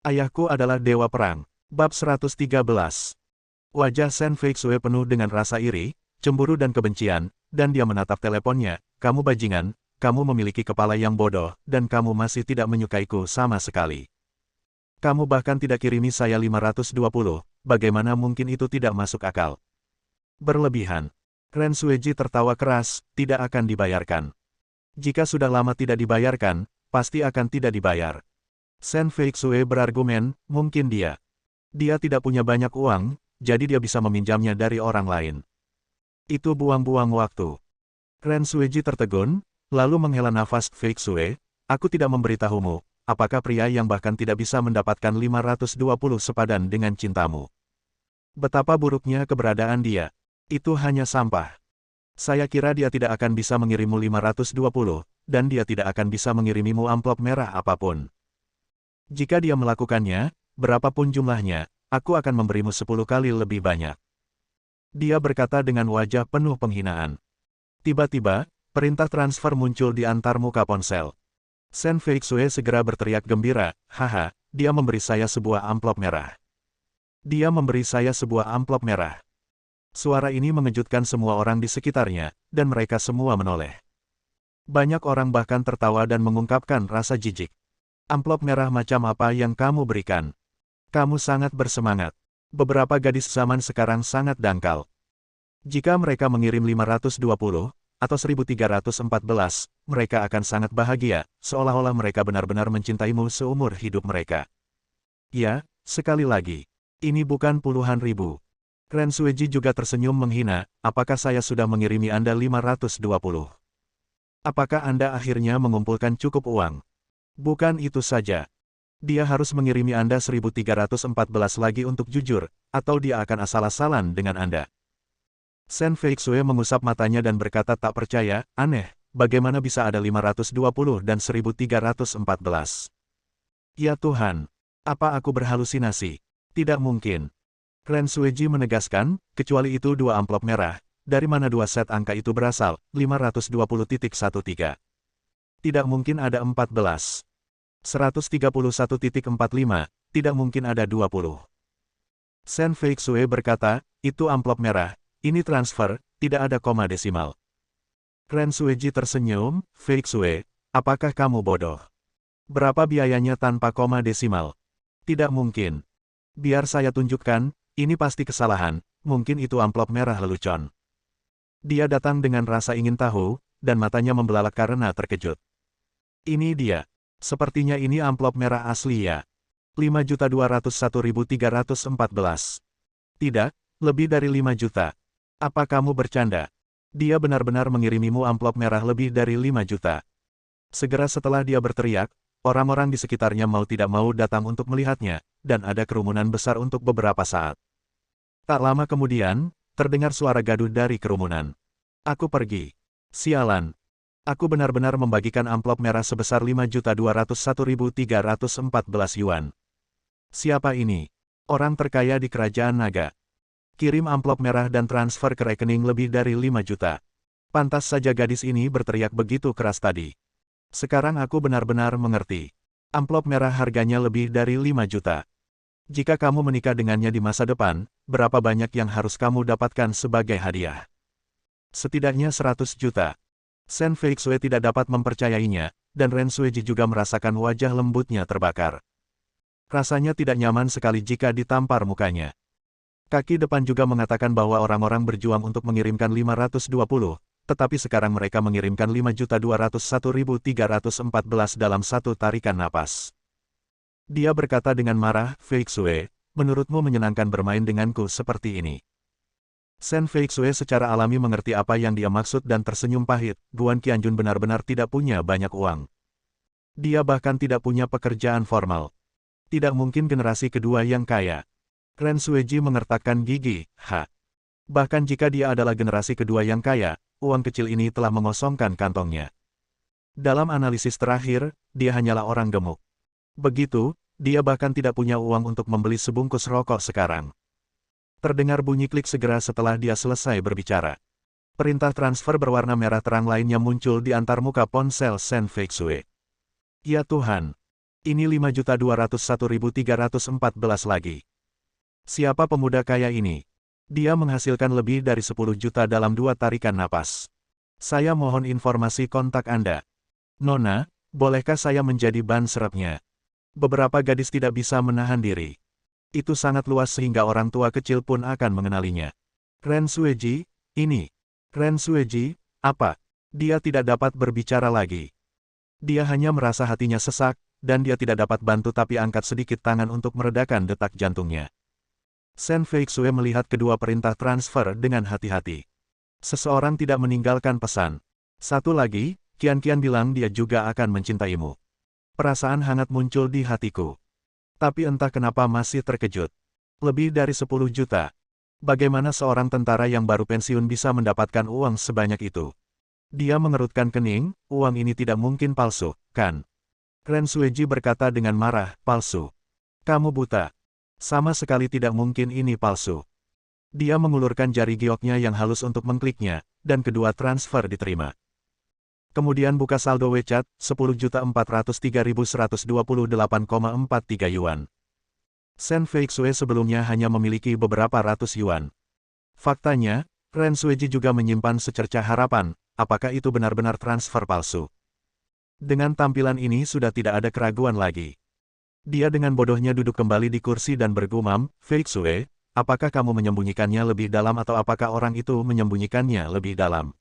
Ayahku adalah dewa perang. Bab 113. Wajah Shen Feixue penuh dengan rasa iri, cemburu dan kebencian, dan dia menatap teleponnya. Kamu bajingan, kamu memiliki kepala yang bodoh, dan kamu masih tidak menyukaiku sama sekali. Kamu bahkan tidak kirimi saya 520, bagaimana mungkin itu tidak masuk akal? Berlebihan. Ren Sueji tertawa keras, tidak akan dibayarkan. Jika sudah lama tidak dibayarkan, pasti akan tidak dibayar. Shen Feixue berargumen, mungkin dia tidak punya banyak uang, jadi dia bisa meminjamnya dari orang lain. Itu buang-buang waktu. Ren Sueji tertegun, lalu menghela nafas. Feixue, aku tidak memberitahumu, apakah pria yang bahkan tidak bisa mendapatkan 520 sepadan dengan cintamu. Betapa buruknya keberadaan dia. Itu hanya sampah. Saya kira dia tidak akan bisa mengirimmu 520, dan dia tidak akan bisa mengirimimu amplop merah apapun. Jika dia melakukannya, berapapun jumlahnya, aku akan memberimu 10 kali lebih banyak. Dia berkata dengan wajah penuh penghinaan. Tiba-tiba, perintah transfer muncul di antarmuka ponsel. Shen Feixue segera berteriak gembira, haha, dia memberi saya sebuah amplop merah. Dia memberi saya sebuah amplop merah. Suara ini mengejutkan semua orang di sekitarnya, dan mereka semua menoleh. Banyak orang bahkan tertawa dan mengungkapkan rasa jijik. Amplop merah macam apa yang kamu berikan? Kamu sangat bersemangat. Beberapa gadis zaman sekarang sangat dangkal. Jika mereka mengirim 520, atau 1314, mereka akan sangat bahagia, seolah-olah mereka benar-benar mencintaimu seumur hidup mereka. Ya, sekali lagi. Ini bukan puluhan ribu. Ren Sueji juga tersenyum menghina, apakah saya sudah mengirimi Anda 520? Apakah Anda akhirnya mengumpulkan cukup uang? Bukan itu saja. Dia harus mengirimi Anda 1314 lagi untuk jujur, atau dia akan asal-asalan dengan Anda. Shen Feixue mengusap matanya dan berkata tak percaya, aneh, bagaimana bisa ada 520 dan 1314? Ya Tuhan, apa aku berhalusinasi? Tidak mungkin. Ren Sueji menegaskan, kecuali itu dua amplop merah, dari mana dua set angka itu berasal, 520.13. Tidak mungkin ada 14. 131.45, tidak mungkin ada 20. Shen Feixue berkata, itu amplop merah, ini transfer, tidak ada koma desimal. Ren Sueji tersenyum, Feixue, apakah kamu bodoh? Berapa biayanya tanpa koma desimal? Tidak mungkin. Biar saya tunjukkan, ini pasti kesalahan, mungkin itu amplop merah lelucon. Dia datang dengan rasa ingin tahu, dan matanya membelalak karena terkejut. Ini dia. Sepertinya ini amplop merah asli ya. 5.201.314. Tidak, lebih dari 5 juta. Apa kamu bercanda? Dia benar-benar mengirimimu amplop merah lebih dari 5 juta. Segera setelah dia berteriak, orang-orang di sekitarnya mau tidak mau datang untuk melihatnya, dan ada kerumunan besar untuk beberapa saat. Tak lama kemudian, terdengar suara gaduh dari kerumunan. Aku pergi. Sialan. Aku benar-benar membagikan amplop merah sebesar 5.201.314 yuan. Siapa ini? Orang terkaya di kerajaan naga. Kirim amplop merah dan transfer ke rekening lebih dari 5 juta. Pantas saja gadis ini berteriak begitu keras tadi. Sekarang aku benar-benar mengerti. Amplop merah harganya lebih dari 5 juta. Jika kamu menikah dengannya di masa depan, berapa banyak yang harus kamu dapatkan sebagai hadiah? Setidaknya 100 juta. Shen Feixue tidak dapat mempercayainya, dan Ren Sueji juga merasakan wajah lembutnya terbakar. Rasanya tidak nyaman sekali jika ditampar mukanya. Kaki depan juga mengatakan bahwa orang-orang berjuang untuk mengirimkan 520, tetapi sekarang mereka mengirimkan 5.201.314 dalam satu tarikan napas. Dia berkata dengan marah, Feixue, menurutmu menyenangkan bermain denganku seperti ini? Shen Feixue secara alami mengerti apa yang dia maksud dan tersenyum pahit, Guan Qianjun benar-benar tidak punya banyak uang. Dia bahkan tidak punya pekerjaan formal. Tidak mungkin generasi kedua yang kaya. Ren Sueji mengertakkan gigi, Bahkan jika dia adalah generasi kedua yang kaya, uang kecil ini telah mengosongkan kantongnya. Dalam analisis terakhir, dia hanyalah orang gemuk. Begitu, dia bahkan tidak punya uang untuk membeli sebungkus rokok sekarang. Terdengar bunyi klik segera setelah dia selesai berbicara. Perintah transfer berwarna merah terang lainnya muncul di antarmuka ponsel Shen Feixue. Ya Tuhan! Ini 5.201.314 lagi. Siapa pemuda kaya ini? Dia menghasilkan lebih dari 10 juta dalam 2 tarikan napas. Saya mohon informasi kontak Anda. Nona, bolehkah saya menjadi ban serepnya? Beberapa gadis tidak bisa menahan diri. Itu sangat luas sehingga orang tua kecil pun akan mengenalinya. Ren Sueji, ini. Ren Sueji, apa? Dia tidak dapat berbicara lagi. Dia hanya merasa hatinya sesak, dan dia tidak dapat bantu tapi angkat sedikit tangan untuk meredakan detak jantungnya. Shen Feixue melihat kedua perintah transfer dengan hati-hati. Seseorang tidak meninggalkan pesan. Satu lagi, Qian bilang dia juga akan mencintaimu. Perasaan hangat muncul di hatiku. Tapi entah kenapa masih terkejut. Lebih dari 10 juta. Bagaimana seorang tentara yang baru pensiun bisa mendapatkan uang sebanyak itu? Dia mengerutkan kening, uang ini tidak mungkin palsu, kan? Ren Sueji berkata dengan marah, palsu. Kamu buta. Sama sekali tidak mungkin ini palsu. Dia mengulurkan jari gioknya yang halus untuk mengkliknya, dan kedua transfer diterima. Kemudian buka saldo WeChat, 10.403.128,43 yuan. Shen Feixue sebelumnya hanya memiliki beberapa ratus yuan. Faktanya, Ren Sueji juga menyimpan secercah harapan, apakah itu benar-benar transfer palsu. Dengan tampilan ini sudah tidak ada keraguan lagi. Dia dengan bodohnya duduk kembali di kursi dan bergumam, Feixue, apakah kamu menyembunyikannya lebih dalam atau apakah orang itu menyembunyikannya lebih dalam?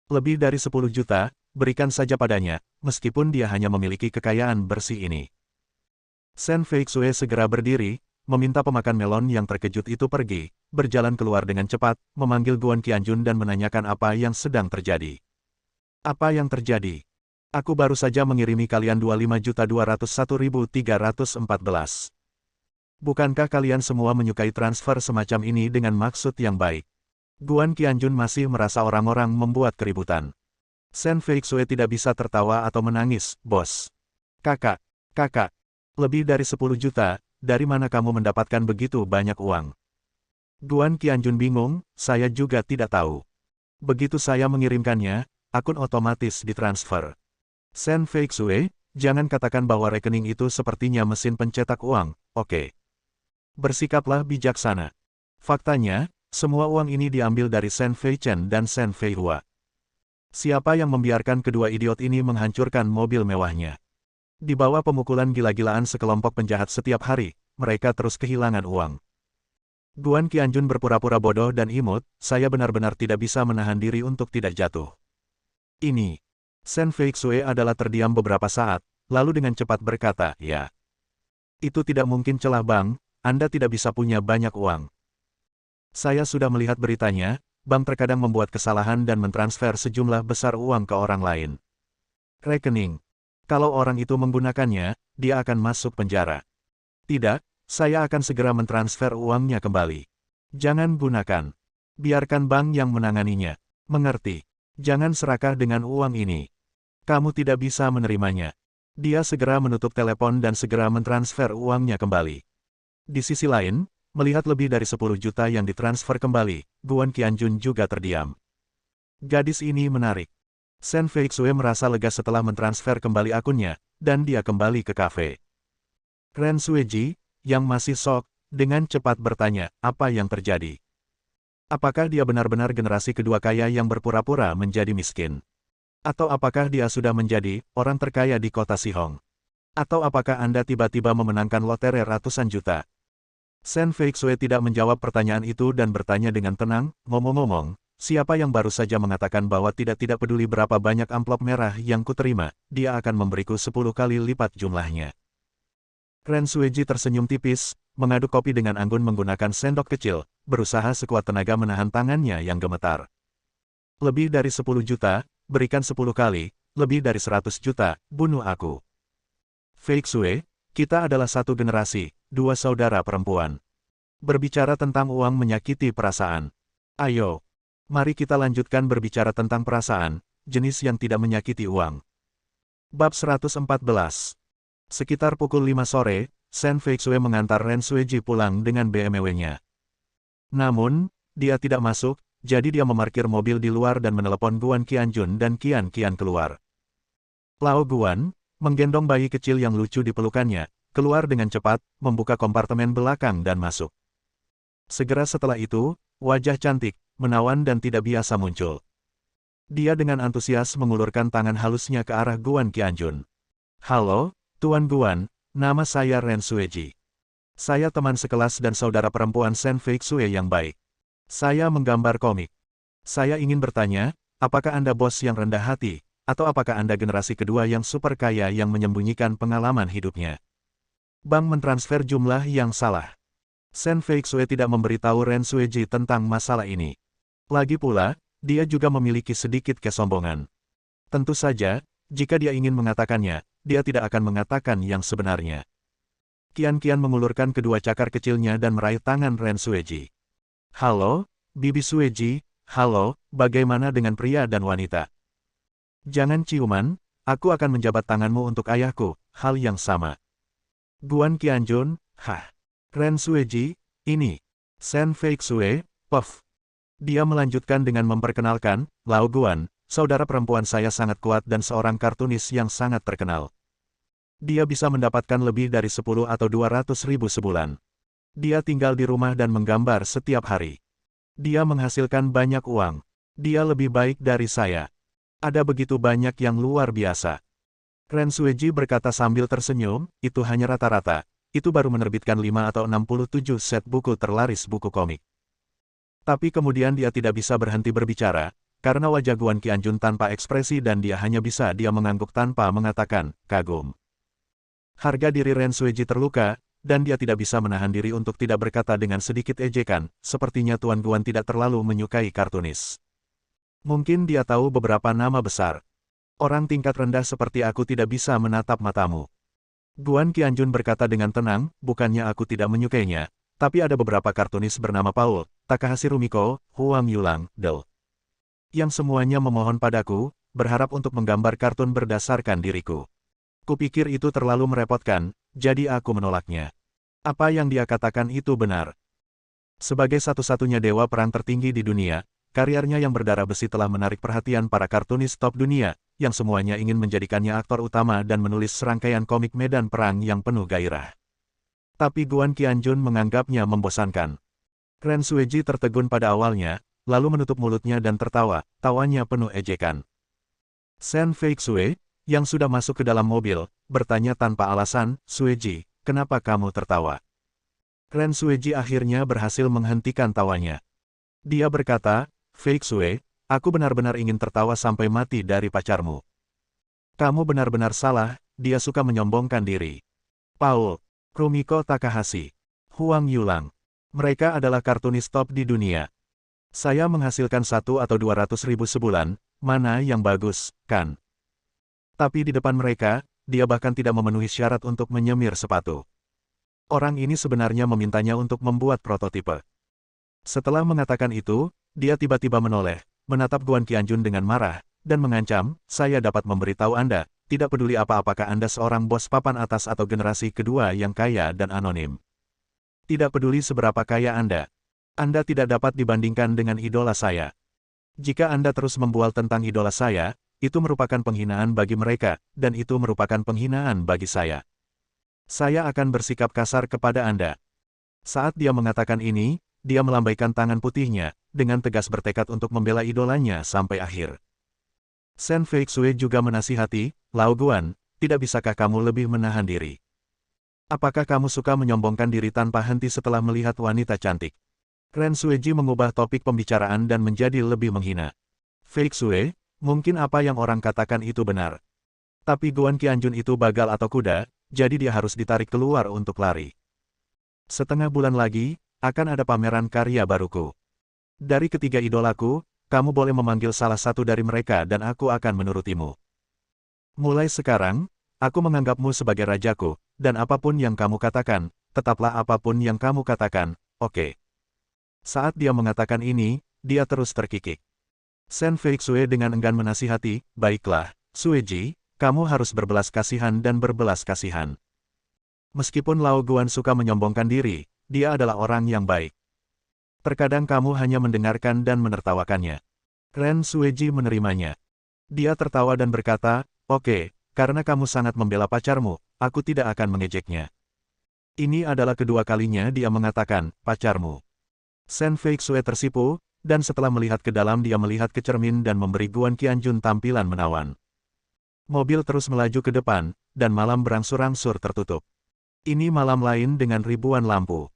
Lebih dari 10 juta, berikan saja padanya, meskipun dia hanya memiliki kekayaan bersih ini. Shen Feixue segera berdiri, meminta pemakan melon yang terkejut itu pergi, berjalan keluar dengan cepat, memanggil Guan Qianjun dan menanyakan apa yang sedang terjadi. Apa yang terjadi? Aku baru saja mengirimi kalian 25.201.314. Bukankah kalian semua menyukai transfer semacam ini dengan maksud yang baik? Guan Qianjun masih merasa orang-orang membuat keributan. Shen Feixue tidak bisa tertawa atau menangis, bos. Kakak, lebih dari 10 juta, dari mana kamu mendapatkan begitu banyak uang? Guan Qianjun bingung, saya juga tidak tahu. Begitu saya mengirimkannya, akun otomatis ditransfer. Shen Feixue, jangan katakan bahwa rekening itu sepertinya mesin pencetak uang, oke? Bersikaplah bijaksana. Faktanya, semua uang ini diambil dari Shen Feichen dan Shen Feihua. Siapa yang membiarkan kedua idiot ini menghancurkan mobil mewahnya? Di bawah pemukulan gila-gilaan sekelompok penjahat setiap hari, mereka terus kehilangan uang. Guan Qianjun berpura-pura bodoh dan imut, saya benar-benar tidak bisa menahan diri untuk tidak jatuh. Ini. Shen Feixue adalah terdiam beberapa saat, lalu dengan cepat berkata, ya. Itu tidak mungkin celah Bang, Anda tidak bisa punya banyak uang. Saya sudah melihat beritanya, bank terkadang membuat kesalahan dan mentransfer sejumlah besar uang ke orang lain. Rekening. Kalau orang itu menggunakannya, dia akan masuk penjara. Tidak, saya akan segera mentransfer uangnya kembali. Jangan gunakan. Biarkan bank yang menanganinya. Mengerti? Jangan serakah dengan uang ini. Kamu tidak bisa menerimanya. Dia segera menutup telepon dan segera mentransfer uangnya kembali. Di sisi lain, melihat lebih dari 10 juta yang ditransfer kembali, Guan Qianjun juga terdiam. Gadis ini menarik. Shen Feixue merasa lega setelah mentransfer kembali akunnya, dan dia kembali ke kafe. Ren Sueji, yang masih shock, dengan cepat bertanya, apa yang terjadi? Apakah dia benar-benar generasi kedua kaya yang berpura-pura menjadi miskin? Atau apakah dia sudah menjadi orang terkaya di kota Sihong? Atau apakah Anda tiba-tiba memenangkan lotre ratusan juta? Shen Feixue tidak menjawab pertanyaan itu dan bertanya dengan tenang, ngomong-ngomong, siapa yang baru saja mengatakan bahwa tidak peduli berapa banyak amplop merah yang kuterima, dia akan memberiku 10 kali lipat jumlahnya. Ren Sueji tersenyum tipis, mengaduk kopi dengan anggun menggunakan sendok kecil, berusaha sekuat tenaga menahan tangannya yang gemetar. Lebih dari 10 juta, berikan 10 kali, lebih dari 100 juta, bunuh aku. Feixue, kita adalah satu generasi, dua saudara perempuan. Berbicara tentang uang menyakiti perasaan. Ayo. Mari kita lanjutkan berbicara tentang perasaan, jenis yang tidak menyakiti uang. Bab 114. Sekitar pukul 5 sore, Shen Feixue mengantar Ren Sueji pulang dengan BMW-nya. Namun, dia tidak masuk, jadi dia memarkir mobil di luar dan menelepon Guan Qianjun dan Qian keluar. Lao Guan, Menggendong bayi kecil yang lucu di pelukannya, keluar dengan cepat, membuka kompartemen belakang dan masuk. Segera setelah itu, wajah cantik, menawan dan tidak biasa muncul. Dia dengan antusias mengulurkan tangan halusnya ke arah Guan Qianjun. Halo, Tuan Guan, nama saya Ren Sueji. Saya teman sekelas dan saudara perempuan Shen Feixue yang baik. Saya menggambar komik. Saya ingin bertanya, apakah Anda bos yang rendah hati, atau apakah Anda generasi kedua yang super kaya yang menyembunyikan pengalaman hidupnya? Bank mentransfer jumlah yang salah. Shen Feixue tidak memberitahu Ren Sueji tentang masalah ini. Lagi pula, dia juga memiliki sedikit kesombongan. Tentu saja, jika dia ingin mengatakannya, dia tidak akan mengatakan yang sebenarnya. Qian mengulurkan kedua cakar kecilnya dan meraih tangan Ren Sueji. Halo, Bibi Sueji, halo, bagaimana dengan pria dan wanita? Jangan ciuman, aku akan menjabat tanganmu untuk ayahku, hal yang sama. Guan Qianjun, hah. Ren Sueji, ini. Shen Feixue, puff. Dia melanjutkan dengan memperkenalkan, Lao Guan, saudara perempuan saya sangat kuat dan seorang kartunis yang sangat terkenal. Dia bisa mendapatkan lebih dari 10 atau 200 ribu sebulan. Dia tinggal di rumah dan menggambar setiap hari. Dia menghasilkan banyak uang. Dia lebih baik dari saya. Ada begitu banyak yang luar biasa. Ren Sueji berkata sambil tersenyum, itu hanya rata-rata. Itu baru menerbitkan 5 atau 67 set buku terlaris buku komik. Tapi kemudian dia tidak bisa berhenti berbicara, karena wajah Guan Qianjun tanpa ekspresi dan dia hanya bisa mengangguk tanpa mengatakan, kagum. Harga diri Ren Sueji terluka, dan dia tidak bisa menahan diri untuk tidak berkata dengan sedikit ejekan, sepertinya Tuan Guan tidak terlalu menyukai kartunis. Mungkin dia tahu beberapa nama besar. Orang tingkat rendah seperti aku tidak bisa menatap matamu. Guan Qianjun berkata dengan tenang, bukannya aku tidak menyukainya, tapi ada beberapa kartunis bernama Paul, Takahashi Rumiko, Huang Yulang, Del. Yang semuanya memohon padaku, berharap untuk menggambar kartun berdasarkan diriku. Kupikir itu terlalu merepotkan, jadi aku menolaknya. Apa yang dia katakan itu benar. Sebagai satu-satunya dewa perang tertinggi di dunia, karyanya yang berdarah besi telah menarik perhatian para kartunis top dunia, yang semuanya ingin menjadikannya aktor utama dan menulis serangkaian komik medan perang yang penuh gairah. Tapi Guan Qianjun menganggapnya membosankan. Ren Sueji tertegun pada awalnya, lalu menutup mulutnya dan tertawa, tawanya penuh ejekan. Shen Feixue, yang sudah masuk ke dalam mobil, bertanya tanpa alasan, Sueji, kenapa kamu tertawa? Ren Sueji akhirnya berhasil menghentikan tawanya. Dia berkata, Feixue, aku benar-benar ingin tertawa sampai mati dari pacarmu. Kamu benar-benar salah, dia suka menyombongkan diri. Paul, Rumiko Takahashi, Huang Yulang. Mereka adalah kartunis top di dunia. Saya menghasilkan 1 atau 200 ribu sebulan, mana yang bagus, kan? Tapi di depan mereka, dia bahkan tidak memenuhi syarat untuk menyemir sepatu. Orang ini sebenarnya memintanya untuk membuat prototipe. Setelah mengatakan itu, dia tiba-tiba menoleh, menatap Guan Qianjun dengan marah, dan mengancam, saya dapat memberitahu Anda, tidak peduli apakah Anda seorang bos papan atas atau generasi kedua yang kaya dan anonim. Tidak peduli seberapa kaya Anda tidak dapat dibandingkan dengan idola saya. Jika Anda terus membual tentang idola saya, itu merupakan penghinaan bagi mereka, dan itu merupakan penghinaan bagi saya. Saya akan bersikap kasar kepada Anda. Saat dia mengatakan ini, dia melambaikan tangan putihnya, dengan tegas bertekad untuk membela idolanya sampai akhir. Shen Feixue juga menasihati, Lao Guan, tidak bisakah kamu lebih menahan diri? Apakah kamu suka menyombongkan diri tanpa henti setelah melihat wanita cantik? Ren Sueji mengubah topik pembicaraan dan menjadi lebih menghina. Feixue, mungkin apa yang orang katakan itu benar. Tapi Guan Qianjun itu bagal atau kuda, jadi dia harus ditarik keluar untuk lari. Setengah bulan lagi, akan ada pameran karya baruku. Dari ketiga idolaku, kamu boleh memanggil salah satu dari mereka dan aku akan menurutimu. Mulai sekarang, aku menganggapmu sebagai rajaku, dan apapun yang kamu katakan, tetaplah apapun yang kamu katakan, oke. Saat dia mengatakan ini, dia terus terkikik. Shen Feixue dengan enggan menasihati, baiklah, Sueji, kamu harus berbelas kasihan dan berbelas kasihan. Meskipun Lao Guan suka menyombongkan diri, dia adalah orang yang baik. Terkadang kamu hanya mendengarkan dan menertawakannya. Ren Sueji menerimanya. Dia tertawa dan berkata, oke, karena kamu sangat membela pacarmu, aku tidak akan mengejeknya. Ini adalah kedua kalinya dia mengatakan, pacarmu. Shen Feixue tersipu, dan setelah melihat ke dalam dia melihat ke cermin dan memberi Guan Qianjun tampilan menawan. Mobil terus melaju ke depan, dan malam berangsur-angsur tertutup. Ini malam lain dengan ribuan lampu.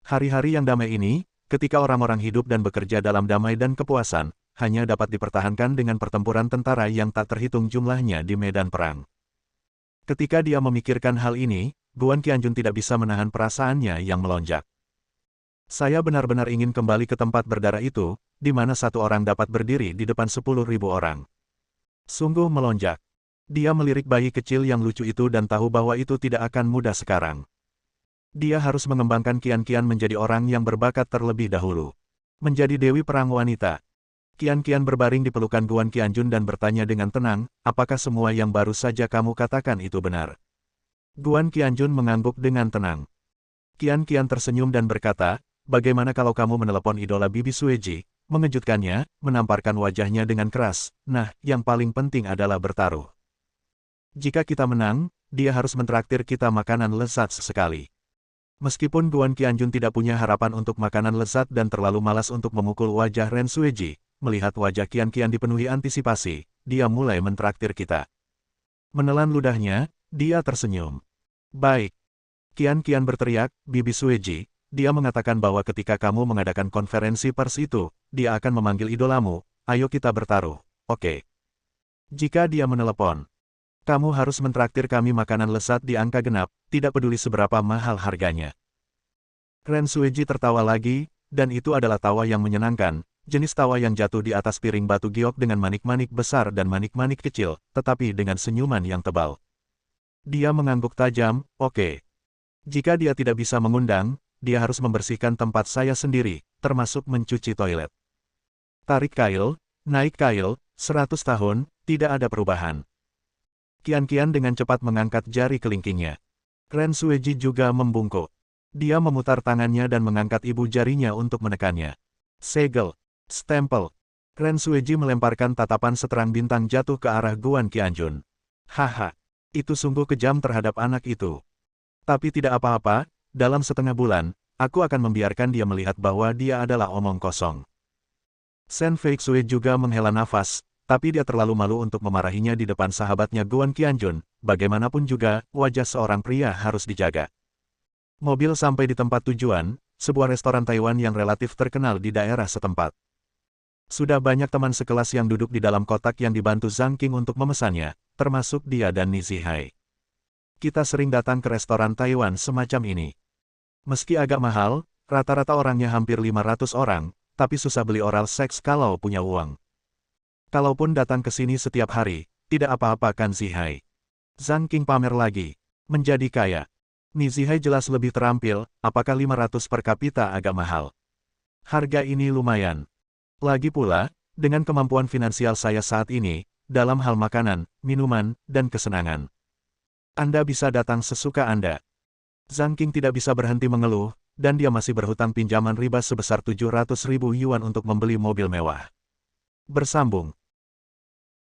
Hari-hari yang damai ini, ketika orang-orang hidup dan bekerja dalam damai dan kepuasan, hanya dapat dipertahankan dengan pertempuran tentara yang tak terhitung jumlahnya di medan perang. Ketika dia memikirkan hal ini, Guan Qianjun tidak bisa menahan perasaannya yang melonjak. Saya benar-benar ingin kembali ke tempat berdarah itu, di mana satu orang dapat berdiri di depan 10.000 orang. Sungguh melonjak. Dia melirik bayi kecil yang lucu itu dan tahu bahwa itu tidak akan mudah sekarang. Dia harus mengembangkan Qian-Qian menjadi orang yang berbakat terlebih dahulu. Menjadi dewi perang wanita. Qian-Qian berbaring di pelukan Guan Qianjun dan bertanya dengan tenang, apakah semua yang baru saja kamu katakan itu benar? Guan Qianjun mengangguk dengan tenang. Qian-Qian tersenyum dan berkata, bagaimana kalau kamu menelepon idola Bibi Sueji, mengejutkannya, menamparkan wajahnya dengan keras, nah, yang paling penting adalah bertaruh. Jika kita menang, dia harus mentraktir kita makanan lezat sesekali. Meskipun Guan Qianjun tidak punya harapan untuk makanan lezat dan terlalu malas untuk memukul wajah Ren Sueji, melihat wajah Qian-Qian dipenuhi antisipasi, dia mulai mentraktir kita. Menelan ludahnya, dia tersenyum. Baik. Qian-Qian berteriak, Bibi Sueji, dia mengatakan bahwa ketika kamu mengadakan konferensi pers itu, dia akan memanggil idolamu, ayo kita bertaruh, oke. Jika dia menelepon, kamu harus mentraktir kami makanan lezat di angka genap, tidak peduli seberapa mahal harganya. Ren Sueji tertawa lagi, dan itu adalah tawa yang menyenangkan, jenis tawa yang jatuh di atas piring batu giok dengan manik-manik besar dan manik-manik kecil, tetapi dengan senyuman yang tebal. Dia mengangguk tajam, oke. Jika dia tidak bisa mengundang, dia harus membersihkan tempat saya sendiri, termasuk mencuci toilet. Tarik kail, naik kail, 100 tahun, tidak ada perubahan. Qian-Qian dengan cepat mengangkat jari kelingkingnya. Ren Sueji juga membungkuk. Dia memutar tangannya dan mengangkat ibu jarinya untuk menekannya. Segel. Stempel. Ren Sueji melemparkan tatapan seterang bintang jatuh ke arah Guan Qianjun. Haha. Itu sungguh kejam terhadap anak itu. Tapi tidak apa-apa, dalam setengah bulan, aku akan membiarkan dia melihat bahwa dia adalah omong kosong. Shen Feixue juga menghela nafas, tapi dia terlalu malu untuk memarahinya di depan sahabatnya Guan Qianjun, bagaimanapun juga, wajah seorang pria harus dijaga. Mobil sampai di tempat tujuan, sebuah restoran Taiwan yang relatif terkenal di daerah setempat. Sudah banyak teman sekelas yang duduk di dalam kotak yang dibantu Zhang Qing untuk memesannya, termasuk dia dan Ni Zihai. Kita sering datang ke restoran Taiwan semacam ini. Meski agak mahal, rata-rata orangnya hampir 500 orang, tapi susah beli oral seks kalau punya uang. Kalaupun datang ke sini setiap hari, tidak apa-apa kan Zihai. Zhang Qing pamer lagi. Menjadi kaya. Ni Zihai jelas lebih terampil, apakah 500 per kapita agak mahal? Harga ini lumayan. Lagi pula, dengan kemampuan finansial saya saat ini, dalam hal makanan, minuman, dan kesenangan. Anda bisa datang sesuka Anda. Zhang Qing tidak bisa berhenti mengeluh, dan dia masih berhutang pinjaman riba sebesar 700.000 yuan untuk membeli mobil mewah. Bersambung.